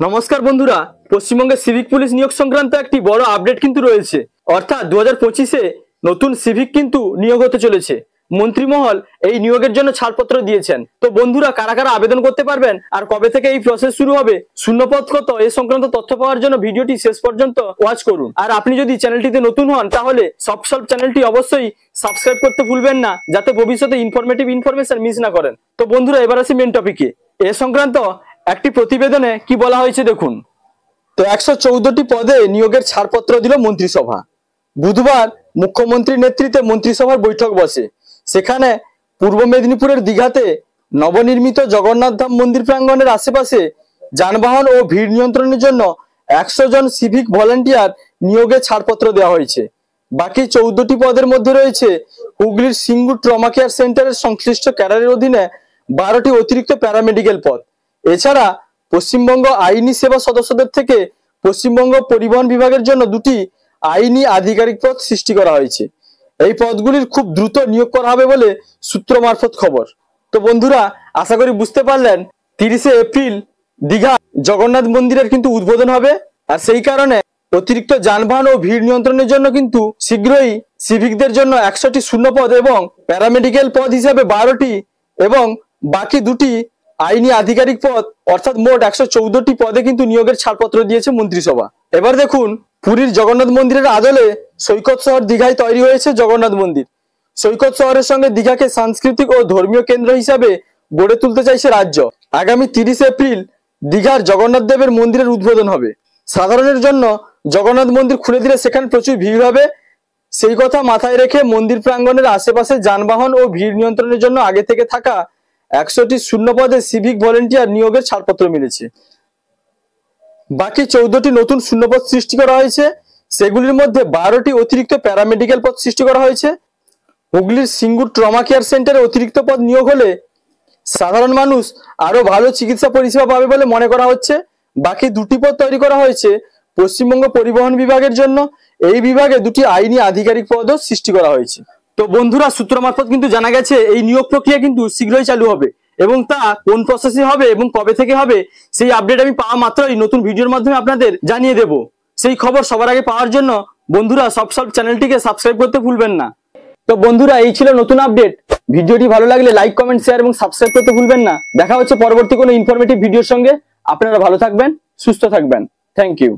নমস্কার বন্ধুরা, পশ্চিমবঙ্গের সিভিক পুলিশ নিয়োগ সংক্রান্ত একটি বড় আপডেট কিন্তু রয়েছে। অর্থাৎ 2025-এ নতুন সিভিক কিন্তু নিয়োগ হতে চলেছে। মন্ত্রিমহল এই নিয়োগের জন্য ছাড়পত্র দিয়েছেন। তো বন্ধুরা, কারা কারা আবেদন করতে পারবেন আর কবে থেকে এই প্রসেস শুরু হবে, শূন্যপদ কত, এই সংক্রান্ত তথ্য পাওয়ার জন্য ভিডিওটি শেষ পর্যন্ত ওয়াচ করুন। আর আপনি যদি চ্যানেলটিতে নতুন হন তাহলে সবসলভ চ্যানেলটি অবশ্যই সাবস্ক্রাইব করতে ভুলবেন না, যাতে ভবিষ্যতে ইনফরমেশন মিস না করেন। তো বন্ধুরা, এবার আসি মেন টপিকে। এ সংক্রান্ত একটি প্রতিবেদনে কি বলা হয়েছে দেখুন। তো 114টি পদে নিয়োগের ছাড়পত্র দিল মন্ত্রিসভা। বুধবার মুখ্যমন্ত্রীর নেতৃত্বে মন্ত্রিসভার বৈঠক বসে। সেখানে পূর্ব মেদিনীপুরের দীঘাতে নবনির্মিত জগন্নাথ ধাম মন্দির প্রাঙ্গণের আশেপাশে যানবাহন ও ভিড় নিয়ন্ত্রণের জন্য 100 জন সিভিক ভলান্টিয়ার নিয়োগের ছাড়পত্র দেওয়া হয়েছে। বাকি 14টি পদের মধ্যে রয়েছে হুগলির সিঙ্গুর ট্রমা কেয়ার সেন্টারের সংশ্লিষ্ট ক্যাডারের অধীনে 12টি অতিরিক্ত প্যারামেডিক্যাল পদ। এছাড়া পশ্চিমবঙ্গ আইনি সেবা সদস্যদের থেকে পশ্চিমবঙ্গ পরিবহন বিভাগের জন্য 2টি আইনি আধিকারিক পদ সৃষ্টি করা হয়েছে। এই পদগুলির খুব দ্রুত নিয়োগ করা হবে বলে সূত্র মারফত খবর। তো বন্ধুরা, আশা করি বুঝতে পারলেন, 30শে এপ্রিল দীঘা জগন্নাথ মন্দিরের কিন্তু উদ্বোধন হবে। আর সেই কারণে অতিরিক্ত যানবাহন ও ভিড় নিয়ন্ত্রণের জন্য কিন্তু শীঘ্রই সিভিকদের জন্য 100টি শূন্যপদ এবং প্যারামেডিক্যাল পদ হিসাবে 12টি এবং বাকি 2টি আইনি আধিকারিক পদ, অর্থাৎ মোট 114টি পদে কিন্তু নিয়োগের ছাড়পত্র দিয়েছে মন্ত্রিসভা। এবার দেখুন, পুরীর জগন্নাথ মন্দিরের আদলে সৈকত শহর দীঘায় তৈরি হয়েছে জগন্নাথ মন্দির। সৈকত শহরের সঙ্গে দীঘাকে সাংস্কৃতিক ও ধর্মীয় কেন্দ্র হিসাবে গড়ে তুলতে চাইছে রাজ্য। আগামী 30 এপ্রিল দীঘার জগন্নাথ দেবের মন্দিরের উদ্বোধন হবে। সাধারণের জন্য জগন্নাথ মন্দির খুলে দিলে সেখানে প্রচুর ভিড় হবে। সেই কথা মাথায় রেখে মন্দির প্রাঙ্গণের আশেপাশে যানবাহন ও ভিড় নিয়ন্ত্রণের জন্য আগে থেকে থাকা 100টি শূন্যপদে সিভিক ভলেন্টিয়ার নিয়োগের ছাড়পত্র মিলেছে। বাকি 14টি নতুন শূন্যপদ সৃষ্টি করা হয়েছে। সেগুলির মধ্যে 12টি অতিরিক্ত প্যারামেডিক্যাল পদ সৃষ্টি করা হয়েছে। হুগলির সিঙ্গুর ট্রমা কেয়ার সেন্টারে অতিরিক্ত পদ নিয়োগ হলে সাধারণ মানুষ আরো ভালো চিকিৎসা পরিষেবা পাবে বলে মনে করা হচ্ছে। বাকি 2টি পদ তৈরি করা হয়েছে পশ্চিমবঙ্গ পরিবহন বিভাগের জন্য। এই বিভাগে 2টি আইনি আধিকারিক পদও সৃষ্টি করা হয়েছে। তো বন্ধুরা, সূত্র মারফত কিন্তু জানা গেছে এই নিয়োগ প্রক্রিয়া কিন্তু শীঘ্রই চালু হবে, এবং তা কোন প্রসেসে হবে এবং কবে থেকে হবে সেই আপডেট আমি পাওয়া মাত্রই নতুন ভিডিওর মাধ্যমে আপনাদের জানিয়ে দেব। সেই খবর সবার আগে পাওয়ার জন্য বন্ধুরা সবসলভ চ্যানেলটিকে সাবস্ক্রাইব করতে ভুলবেন না। তো বন্ধুরা, এই ছিল নতুন আপডেট। ভিডিওটি ভালো লাগলে লাইক, কমেন্ট, শেয়ার এবং সাবস্ক্রাইব করতে ভুলবেন না। দেখা হচ্ছে পরবর্তী কোনো ইনফরমেটিভ ভিডিওর সঙ্গে। আপনারা ভালো থাকবেন, সুস্থ থাকবেন। Thank you.